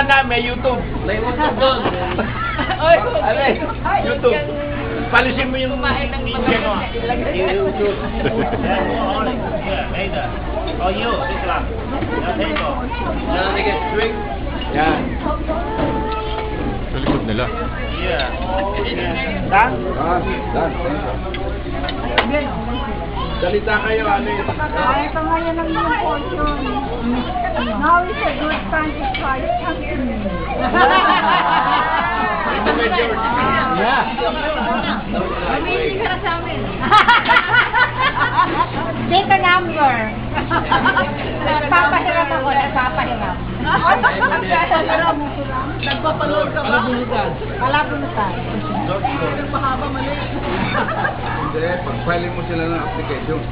na, may YouTube. May YouTube doon. Alay, YouTube. Palisin mo yung media mo. YouTube. Oh, you, this lang. Yan. Sa likod nila. Yeah. Dan? Dan. Salita kayo, ano yun? Ay, pangalan ng iyong portion. Now is a good time to try something. Yeah. Amazing ka na sa amin. Take a number. Nagpapahiram ako, nagpapahiram. Nagpapalood ka ba? Palabunutan. Mahaba mali. Hindi, pag-filing mo sila ng application.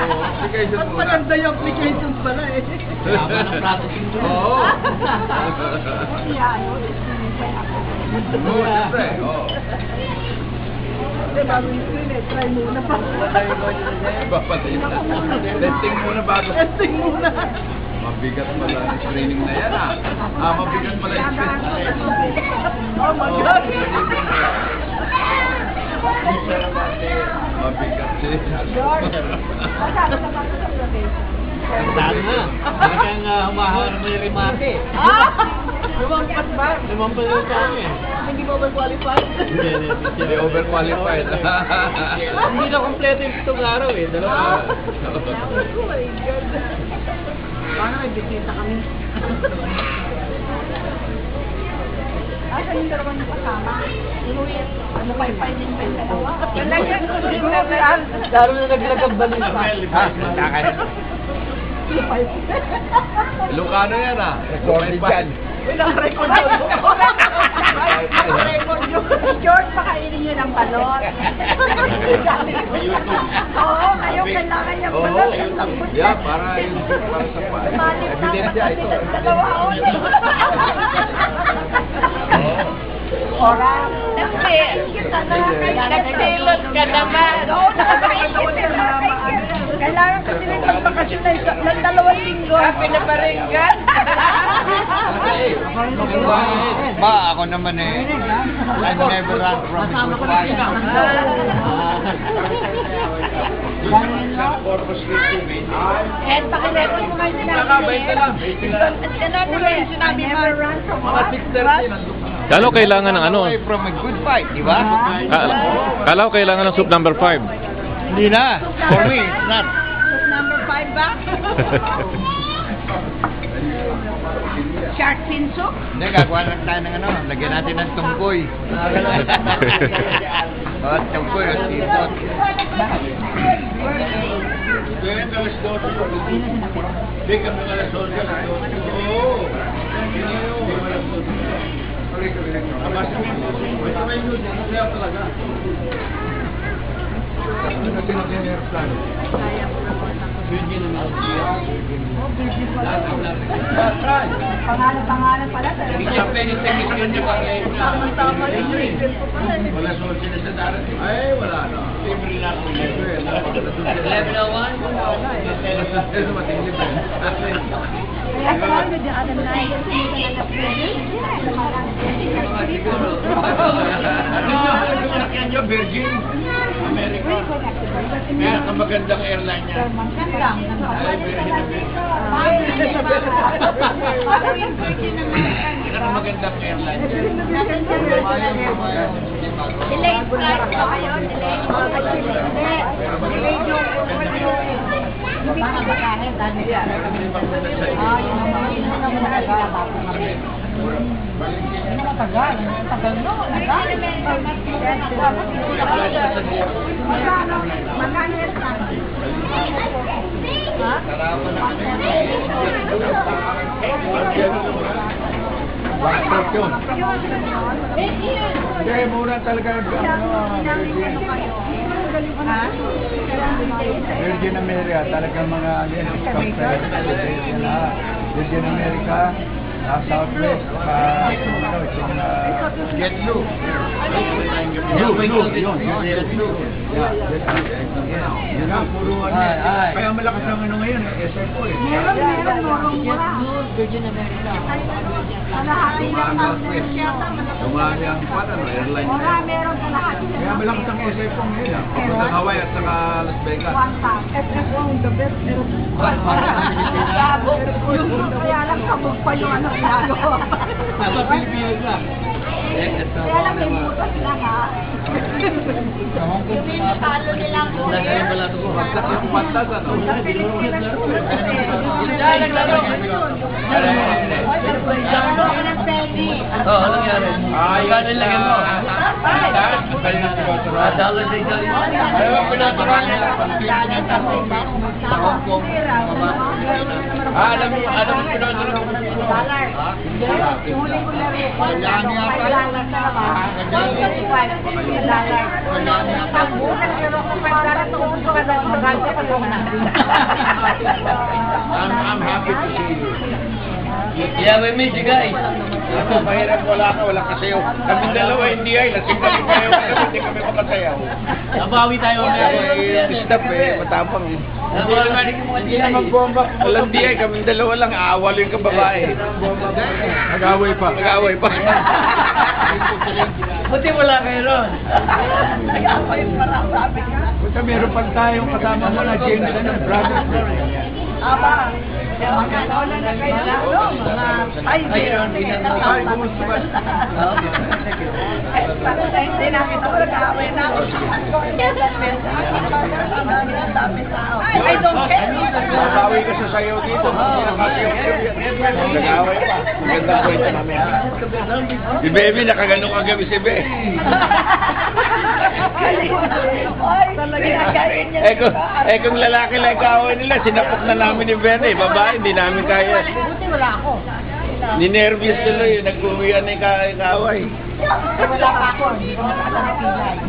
Oo, application muna. Maganda yung application pala eh. Haba ng processing doon. Oo. Oo, siyempre. Oo. Hindi, bago nyo eh. Try muna pa. Babalik na. Testing muna bago. Testing muna. Mabigat pala ang screening na yan ah. Mabigat pala yung screening. Oh my God. Mabigat din. Tama na. Hanggang humahawar mo yung remate. Lumampas ba? Lumampas yung kami. Hindi mo overqualified? Hindi overqualified. Hindi na kompleto yung itong araw eh. Dalawa. Oh my God. Paano may bisita kami? Asa yung dalawang yung kasama? Inuwi, ano pa din pa yung dalawa? Lalo na naglagab balita. Ha? Ilocano yan ah. Recorded yan. Record yun. Record yun. George, pakainin nyo ng balot. Oo, kayo kailangan yung balot. Yeah, para sa ebidensya ito. Ora. Nagsilot ka naman. Oo, kailangan kasi nagpapakasyon ng 2 linggo. Kapi na paringgan. Ma, ako naman eh. I never run from a good fight. And pakirecord mo ngayon sinabi sinabi mo. Mga 6:30 nandun ka na. Kala ko kailangan ng ano? Away from a good fight, di ba? Kala ko kailangan ng soup number 5. Hindi na. For me, it's not. Number 5 ba? Shark fin soup? Hindi, gagawa lang tayo ng ano. Lagyan natin ng tungkoy. Bawat tungkoy, o sipot. Pangalan pala. Wala source na sa darating. Ay, wala na. Libre na ako. 11:01? Mating libre. Kaya sa mga the other night, Yan yung Virgin America. Kaya ang magandang airline niya. Ay, Virgin America. Yan ang magandang airline niya. Delayed flight ba kayo? Delayed yung hindi ka bakahe, dami ka. Yun ang matagal. Matagal no? Magkano yan sa akin? Ha? Bakit yun? Hindi, mura talaga. Virgin America, talagang mga Virgin America, Southwest, JetBlue. JetBlue. Yun ang puro ano. Kaya malakas ang ano ngayon, SM po eh. Meron, mura. Virgin America. Kalahati lang ang Dumami ang airline. Wala, meron kalahati lang. Kaya malakas ang SM po ngayon. Papuntang Hawaii at saka Las Vegas. One time. The best kaya lang kabog pa yung ano ginagawa. Nasa Pilipinas na. Kaya lang may butas lang ha. Yung pinatalo nilang Nagaling pala ito ko. Bagsak yung patas ano. Sa Pilipinas po. Oo, anong yan? Gano'n lang mo? Dollar day dollar. Ayaw ang pinaturan niya. Sa Hong Kong. Alam mo pinaturan ko. Huli ko na rin. $5 na naman. $1.25. Pag unang laro ko $5, tungkol ko na mahal ka pa naman. I'm happy to see you. Yeah, we miss you guys. Ako, mahirap wala ka, wala kasayaw. Kaming dalawa, hindi ay, lasing kami pareho kami, hindi kami makasayaw. Nabawi tayo na stop matapang eh. Hindi na magbomba. Walang di ay, kaming dalawa lang, aawal yung kababae. Nag-away pa. Nag-away pa. Buti wala kayo ron. Nag-away pa lang sabi ka. Buta meron pa tayong kasama mo na James and brother. Aba, magkakaula na kayo na mga 5 years. Ay, kumusta ba? Hindi nakita ko nag-away na ako. I don't care. Nabawi ko sa sayaw dito. Nag-away pa. Magandang kwento namin. Si Baby, nakaganong kagabi si Baby. Kung lalaki lang kaaway nila, sinapok na namin ni Benny. Babae, hindi namin kaya. Buti wala ako. Ninervyos tuloy, nag-uwian na yung kaaway. Wala pa ako. Hindi ko nakakita ng pilay.